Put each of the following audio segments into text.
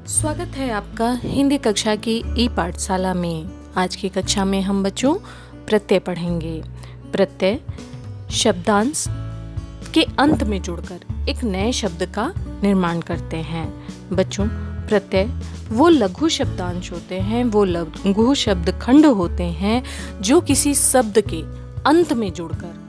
स्वागत है आपका हिंदी कक्षा की ई पाठशाला में। आज की कक्षा में हम बच्चों प्रत्यय पढ़ेंगे। प्रत्यय शब्दांश के अंत में जुड़कर एक नए शब्द का निर्माण करते हैं। बच्चों, प्रत्यय वो लघु शब्दांश होते हैं, वो लघु शब्द खंड होते हैं जो किसी शब्द के अंत में जुड़कर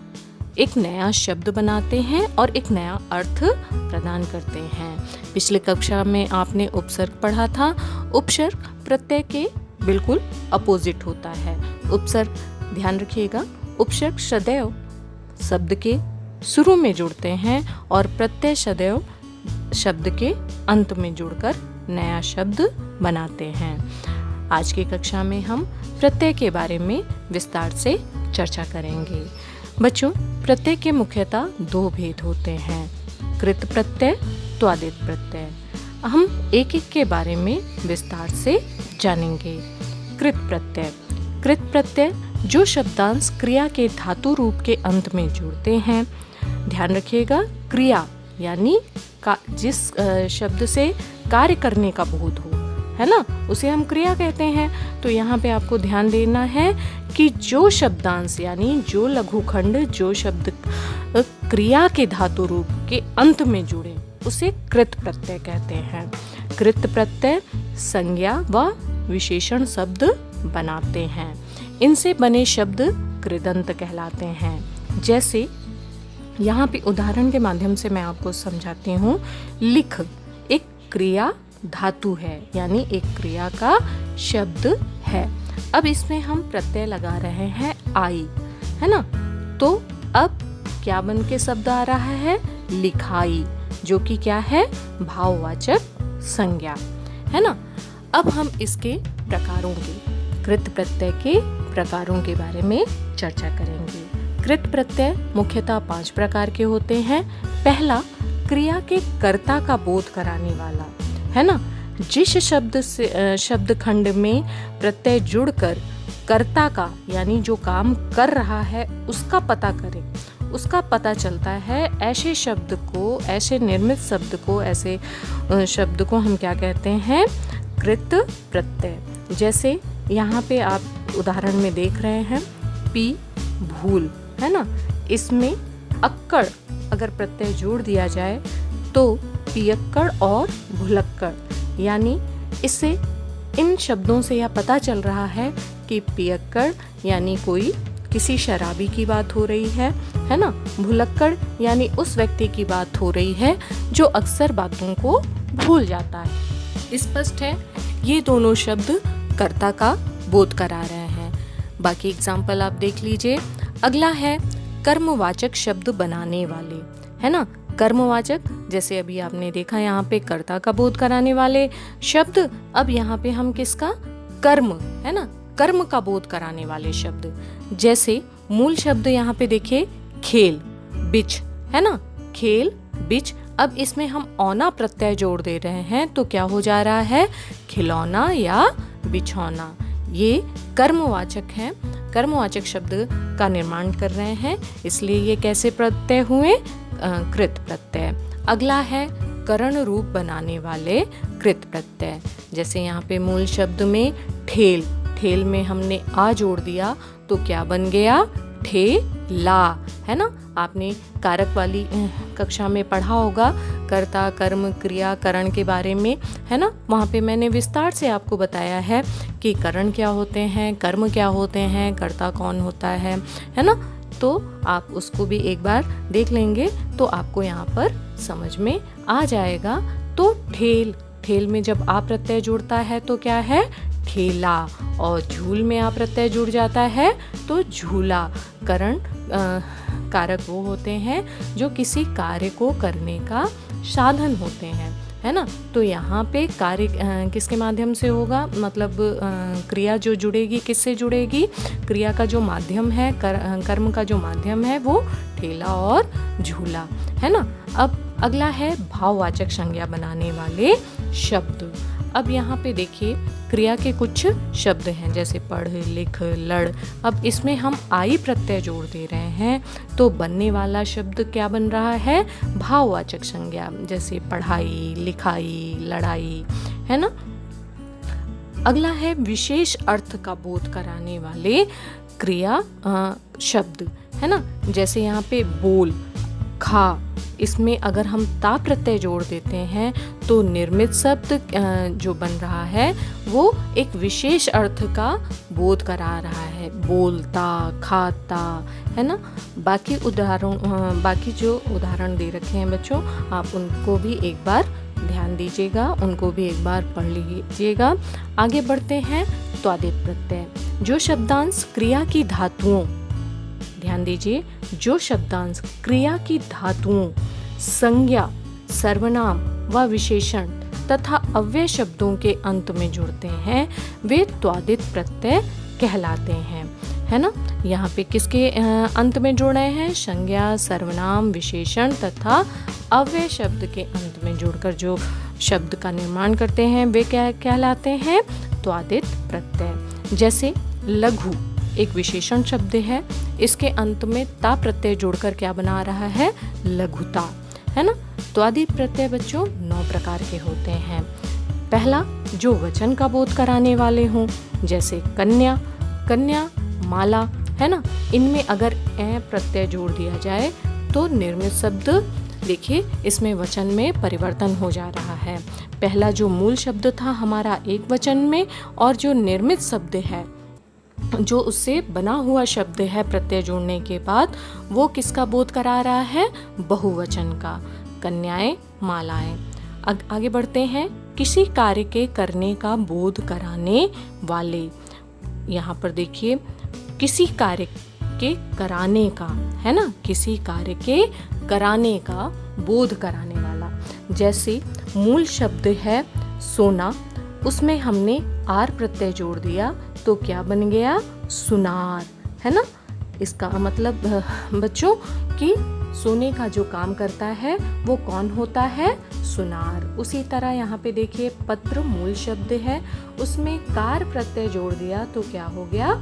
एक नया शब्द बनाते हैं और एक नया अर्थ प्रदान करते हैं। पिछले कक्षा में आपने उपसर्ग पढ़ा था। उपसर्ग प्रत्यय के बिल्कुल अपोजिट होता है। उपसर्ग, ध्यान रखिएगा, उपसर्ग सदैव शब्द के शुरू में जुड़ते हैं और प्रत्यय सदैव शब्द के अंत में जुड़कर नया शब्द बनाते हैं। आज की कक्षा में हम प्रत्यय के बारे में विस्तार से चर्चा करेंगे। बच्चों, प्रत्यय के मुख्यतः दो भेद होते हैं, कृत प्रत्यय, त्वदित प्रत्यय। हम एक एक के बारे में विस्तार से जानेंगे। कृत प्रत्यय। कृत प्रत्यय जो शब्दांश क्रिया के धातु रूप के अंत में जुड़ते हैं। ध्यान रखिएगा, क्रिया यानी जिस शब्द से कार्य करने का बोध हो, है ना, उसे हम क्रिया कहते हैं। तो यहाँ पे आपको ध्यान देना है कि जो शब्दांश यानी जो लघुखंड, जो शब्द क्रिया के धातु रूप के अंत में जुड़े उसे कृत प्रत्यय कहते हैं। कृत प्रत्यय संज्ञा व विशेषण शब्द बनाते हैं। इनसे बने शब्द कृदंत कहलाते हैं। जैसे यहाँ पे उदाहरण के माध्यम से मैं आपको समझाती हूँ। लिख एक क्रिया धातु है, यानी एक क्रिया का शब्द है। अब इसमें हम प्रत्यय लगा रहे हैं आई, है ना। तो अब क्या बन के शब्द आ रहा है? लिखाई, जो कि क्या है? भाववाचक संज्ञा, है ना। अब हम इसके प्रकारों के, कृत प्रत्यय के प्रकारों के बारे में चर्चा करेंगे। कृत प्रत्यय मुख्यतः 5 प्रकार के होते हैं। पहला, क्रिया के कर्ता का बोध कराने वाला, है ना। जिस शब्द खंड में प्रत्यय जुड़कर कर्ता का यानी जो काम कर रहा है उसका पता करे, उसका पता चलता है, ऐसे शब्द को, ऐसे निर्मित शब्द को, ऐसे शब्द को हम क्या कहते हैं? कृत प्रत्यय। जैसे यहाँ पे आप उदाहरण में देख रहे हैं, पी भूल, है ना। इसमें अक्कड़ अगर प्रत्यय जोड़ दिया जाए तो पियक्कड़ और भुलक्कड़, यानी इससे इन शब्दों से यह पता चल रहा है कि पियक्कड़ यानी कोई किसी शराबी की बात हो रही है ना। भुलक्कड़ यानी उस व्यक्ति की बात हो रही है जो अक्सर बातों को भूल जाता है। स्पष्ट है, ये दोनों शब्द कर्ता का बोध करा रहे हैं। बाकी एग्जाम्पल आप देख लीजिए। अगला है कर्मवाचक शब्द बनाने वाले, है ना। कर्मवाचक, जैसे अभी आपने देखा यहाँ पे कर्ता का बोध कराने वाले शब्द। अब यहाँ पे हम किसका? कर्म, है ना, कर्म का बोध कराने वाले शब्द। जैसे मूल शब्द यहाँ पे देखिए, खेल बिच, है ना, खेल बिच। अब इसमें हम औना प्रत्यय जोड़ दे रहे हैं तो क्या हो जा रहा है? खिलौना या बिछौना। ये कर्मवाचक है, कर्मवाचक शब्द का निर्माण कर रहे हैं, इसलिए ये कैसे प्रत्यय हुए? कृत प्रत्यय। अगला है करण रूप बनाने वाले कृत प्रत्यय। जैसे यहाँ पे मूल शब्द में ठेल, ठेल में हमने आ जोड़ दिया तो क्या बन गया? ठेला, है ना। आपने कारक वाली कक्षा में पढ़ा होगा, कर्ता, कर्म, क्रिया, करण के बारे में, है ना। वहाँ पे मैंने विस्तार से आपको बताया है कि करण क्या होते हैं, कर्म क्या होते हैं, कर्ता कौन होता है ना। तो आप उसको भी एक बार देख लेंगे तो आपको यहाँ पर समझ में आ जाएगा। तो ठेल, ठेल में जब आ प्रत्यय जुड़ता है तो क्या है? ठेला। और झूल में आ प्रत्यय जुड़ जाता है तो झूला। करण कारक वो होते हैं जो किसी कार्य को करने का साधन होते हैं, है ना। तो यहाँ पे कार्य किसके माध्यम से होगा? मतलब क्रिया जो जुड़ेगी किससे जुड़ेगी? क्रिया का जो माध्यम है, कर्म का जो माध्यम है वो ठेला और झूला, है ना। अब अगला है भाववाचक संज्ञा बनाने वाले शब्द। अब यहाँ पे देखिए क्रिया के कुछ शब्द हैं, जैसे पढ़, लिख, लड़। अब इसमें हम आई प्रत्यय जोड़ दे रहे हैं, तो बनने वाला शब्द क्या बन रहा है? भाववाचक संज्ञा, जैसे पढ़ाई, लिखाई, लड़ाई, है ना। अगला है विशेष अर्थ का बोध कराने वाले क्रिया शब्द, है ना। जैसे यहाँ पे बोल, खा, इसमें अगर हम ता प्रत्यय जोड़ देते हैं तो निर्मित शब्द जो बन रहा है वो एक विशेष अर्थ का बोध करा रहा है। बोलता, खाता, है ना। बाकी जो उदाहरण दे रखे हैं बच्चों, आप उनको भी एक बार ध्यान दीजिएगा, उनको भी एक बार पढ़ लीजिएगा। आगे बढ़ते हैं। त्वादित प्रत्यय, जो शब्दांश क्रिया की धातुओं, ध्यान दीजिए, जो शब्दांश क्रिया की धातुओं, संज्ञा, सर्वनाम व विशेषण तथा अव्यय शब्दों के अंत में जुड़ते हैं, वे त्वादित प्रत्यय कहलाते हैं, है ना। यहाँ पे किसके अंत में जुड़ रहे हैं? संज्ञा, सर्वनाम, विशेषण तथा अव्यय शब्द के अंत में जुड़कर जो शब्द का निर्माण करते हैं वे क्या कहलाते हैं? त्वादित प्रत्यय। जैसे लघु एक विशेषण शब्द है, इसके अंत में ता प्रत्यय जोड़कर क्या बना रहा है? लघुता, है ना। त्वादित प्रत्यय बच्चों 9 प्रकार के होते हैं। पहला, जो वचन का बोध कराने वाले हों, जैसे कन्या, कन्या, माला, है ना। इनमें अगर ए प्रत्यय जोड़ दिया जाए तो निर्मित शब्द, देखिए इसमें वचन में परिवर्तन हो जा रहा है। पहला जो मूल शब्द था हमारा एक वचन में, और जो निर्मित शब्द है, जो उससे बना हुआ शब्द है प्रत्यय जोड़ने के बाद, वो किसका बोध करा रहा है? बहुवचन का। कन्याएं, मालाएं। आगे बढ़ते हैं। किसी कार्य के करने का बोध कराने वाले, यहाँ पर देखिए किसी कार्य के कराने का, है ना, किसी कार्य के कराने का बोध कराने वाला। जैसे मूल शब्द है सोना, उसमें हमने आर प्रत्यय जोड़ दिया तो क्या बन गया? सुनार, है ना। इसका मतलब बच्चों कि सोने का जो काम करता है वो कौन होता है? सुनार। उसी तरह यहाँ पे देखिए पत्र मूल शब्द है, उसमें कार प्रत्यय जोड़ दिया तो क्या हो गया?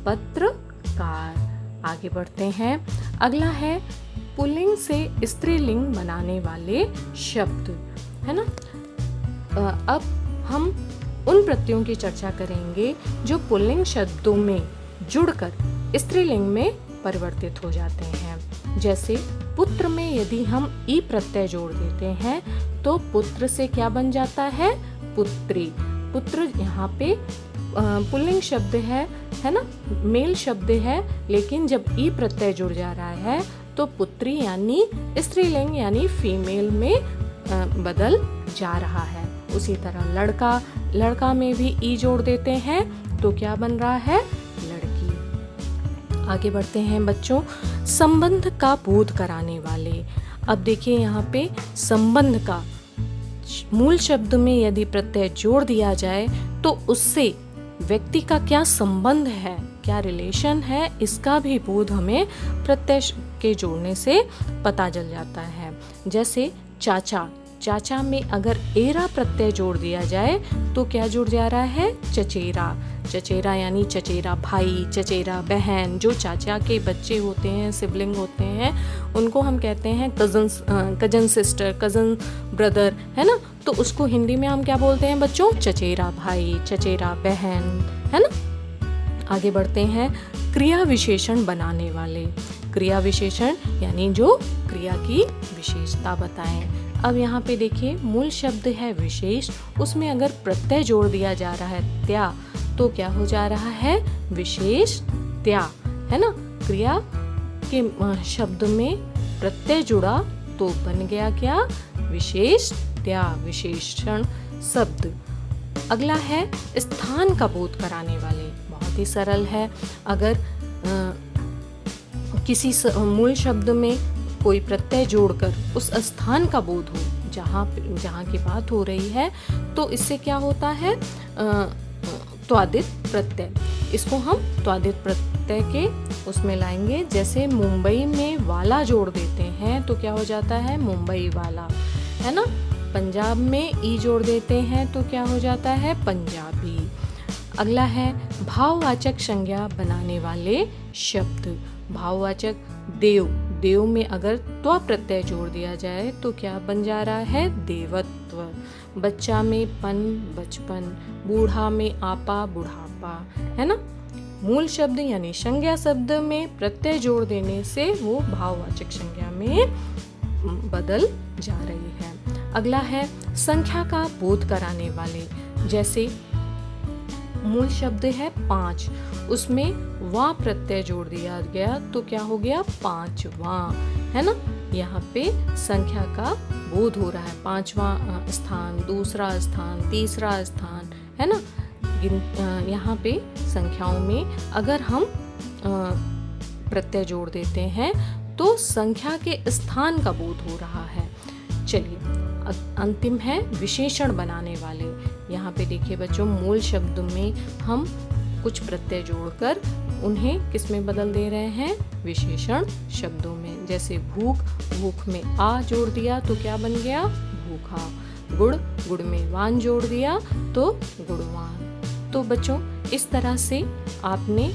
पत्रकार। आगे बढ़ते हैं। अगला है पुल्लिंग से स्त्रीलिंग बनाने वाले शब्द, है ना। अब हम उन प्रत्ययों की चर्चा करेंगे जो पुल्लिंग शब्दों में जुड़कर स्त्रीलिंग में परिवर्तित हो जाते हैं। जैसे पुत्र में यदि हम ई प्रत्यय जोड़ देते हैं तो पुत्र से क्या बन जाता है? पुत्री। पुत्र यहाँ पे पुल्लिंग शब्द है ना, मेल शब्द है, लेकिन जब ई प्रत्यय जुड़ जा रहा है तो पुत्री यानी स्त्रीलिंग यानी फीमेल में बदल जा रहा है। उसी तरह लड़का, लड़का में भी ई जोड़ देते हैं तो क्या बन रहा है? लड़की। आगे बढ़ते हैं बच्चों। संबंध का बोध कराने वाले। अब देखिए यहाँ पे संबंध का मूल शब्द में यदि प्रत्यय जोड़ दिया जाए तो उससे व्यक्ति का क्या संबंध है, क्या रिलेशन है, इसका भी बोध हमें प्रत्यय के जोड़ने से पता चल जाता है। जैसे चाचा, चाचा में अगर एरा प्रत्यय जोड़ दिया जाए तो क्या जुड़ जा रहा है? चचेरा। चचेरा यानी चचेरा भाई, चचेरा बहन। जो चाचा के बच्चे होते हैं, सिबलिंग होते हैं, उनको हम कहते हैं कजन सिस्टर, कजन ब्रदर, है ना। तो उसको हिंदी में हम क्या बोलते हैं बच्चों? चचेरा भाई, चचेरा बहन, है ना। आगे बढ़ते हैं। क्रिया विशेषण बनाने वाले। क्रिया विशेषण यानी जो क्रिया की विशेषता बताएं। अब यहाँ पे देखिए मूल शब्द है विशेष, उसमें अगर प्रत्यय जोड़ दिया जा रहा है त्या तो क्या हो जा रहा है? विशेष त्या, है ना। क्रिया के शब्द में प्रत्यय जुड़ा तो बन गया क्या? विशेष त्या, विशेषण शब्द। अगला है स्थान का बोध कराने वाले। बहुत ही सरल है। अगर किसी मूल शब्द में कोई प्रत्यय जोड़कर उस स्थान का बोध हो जहाँ की बात हो रही है तो इससे क्या होता है? त्वादित प्रत्यय। इसको हम त्वादित प्रत्यय के उसमें लाएंगे। जैसे मुंबई में वाला जोड़ देते हैं तो क्या हो जाता है? मुंबई वाला, है ना। पंजाब में ई जोड़ देते हैं तो क्या हो जाता है पंजाबी। अगला है भाववाचक संज्ञा बनाने वाले शब्द। भाववाचक देव, देव में अगर त्व प्रत्यय जोड़ दिया जाए तो क्या बन जा रहा है देवत्व। बच्चा में पन, बचपन। बूढ़ा में आपा, बुढ़ापा, है ना। मूल शब्द यानी संज्ञा शब्द में प्रत्यय जोड़ देने से वो भाववाचक संज्ञा में बदल जा रही है। अगला है संख्या का बोध कराने वाले। जैसे मूल शब्द है 5, उसमें वा प्रत्यय जोड़ दिया गया तो क्या हो गया पांचवा, है ना। यहाँ पे संख्या का बोध हो रहा है, 5वां स्थान, दूसरा स्थान, तीसरा स्थान, है ना। यहाँ पे संख्याओं में अगर हम प्रत्यय जोड़ देते हैं तो संख्या के स्थान का बोध हो रहा है। चलिए अंतिम है विशेषण बनाने वाले। यहाँ पे देखिए बच्चों, मूल शब्द में हम कुछ प्रत्यय जोड़कर उन्हें किस में बदल दे रहे हैं विशेषण शब्दों में। जैसे भूख, भूख में आ जोड़ दिया तो क्या बन गया भूखा। गुड़, गुड़ में वान जोड़ दिया तो गुणवान। तो बच्चों इस तरह से आपने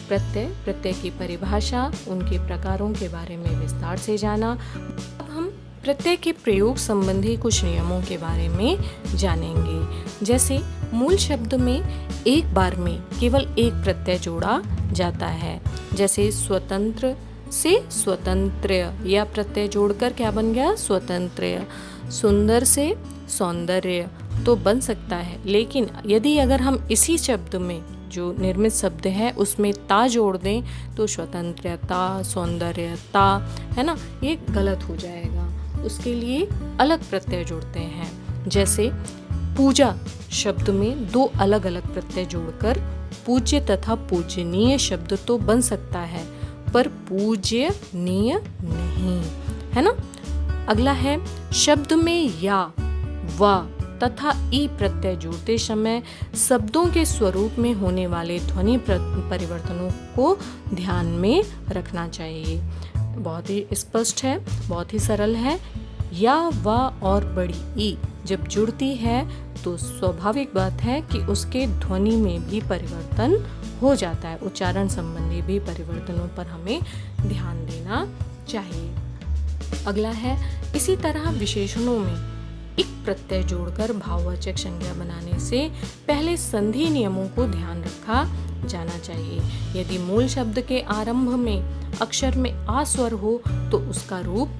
प्रत्यय, प्रत्यय की परिभाषा, उनके प्रकारों के बारे में विस्तार से जाना। अब हम प्रत्यय के प्रयोग संबंधी कुछ नियमों के बारे में जानेंगे। जैसे मूल शब्द में एक बार में केवल एक प्रत्यय जोड़ा जाता है। जैसे स्वतंत्र से स्वतंत्र, या प्रत्यय जोड़कर क्या बन गया स्वतंत्र। सुंदर से सौंदर्य तो बन सकता है, लेकिन यदि अगर हम इसी शब्द में जो निर्मित शब्द है उसमें ता जोड़ दें तो स्वतंत्रता, सौंदर्यता, है ना, ये गलत हो जाएगा। उसके लिए अलग प्रत्यय जोड़ते हैं। जैसे पूजा शब्द में 2 अलग अलग प्रत्यय जोड़कर पूज्य तथा पूजनीय शब्द तो बन सकता है, पर पूज्यनीय नहीं, है ना। अगला है शब्द में या, वा तथा ई प्रत्यय जोड़ते समय शब्दों के स्वरूप में होने वाले ध्वनि परिवर्तनों को ध्यान में रखना चाहिए। बहुत ही स्पष्ट है, बहुत ही सरल है। या, वा और बड़ी ई जब जुड़ती है तो स्वाभाविक बात है कि उसके ध्वनि में भी परिवर्तन हो जाता है। उच्चारण संबंधी भी परिवर्तनों पर हमें ध्यान देना चाहिए। अगला है इसी तरह विशेषणों में एक प्रत्यय जोड़कर भाववाचक संज्ञा बनाने से पहले संधि नियमों को ध्यान रखा जाना चाहिए। यदि मूल शब्द के आरंभ में अक्षर में आ स्वर हो तो उसका रूप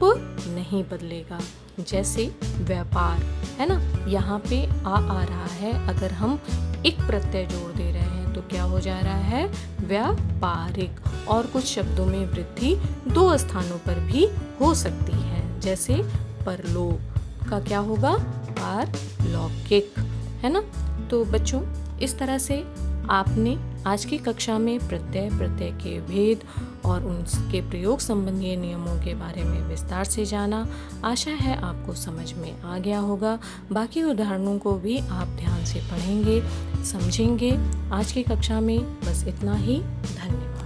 नहीं बदलेगा। जैसे व्यापार, है ना, यहाँ पे आ रहा है, अगर हम एक प्रत्यय जोड़ दे रहे हैं तो क्या हो जा रहा है व्यापारिक। और कुछ शब्दों में वृद्धि 2 स्थानों पर भी हो सकती है। जैसे परलोक का क्या होगा पारलौकिक, है ना। तो बच्चों इस तरह से आपने आज की कक्षा में प्रत्यय, प्रत्यय के भेद और उनके प्रयोग संबंधी नियमों के बारे में विस्तार से जाना। आशा है आपको समझ में आ गया होगा। बाकी उदाहरणों को भी आप ध्यान से पढ़ेंगे, समझेंगे। आज की कक्षा में बस इतना ही। धन्यवाद।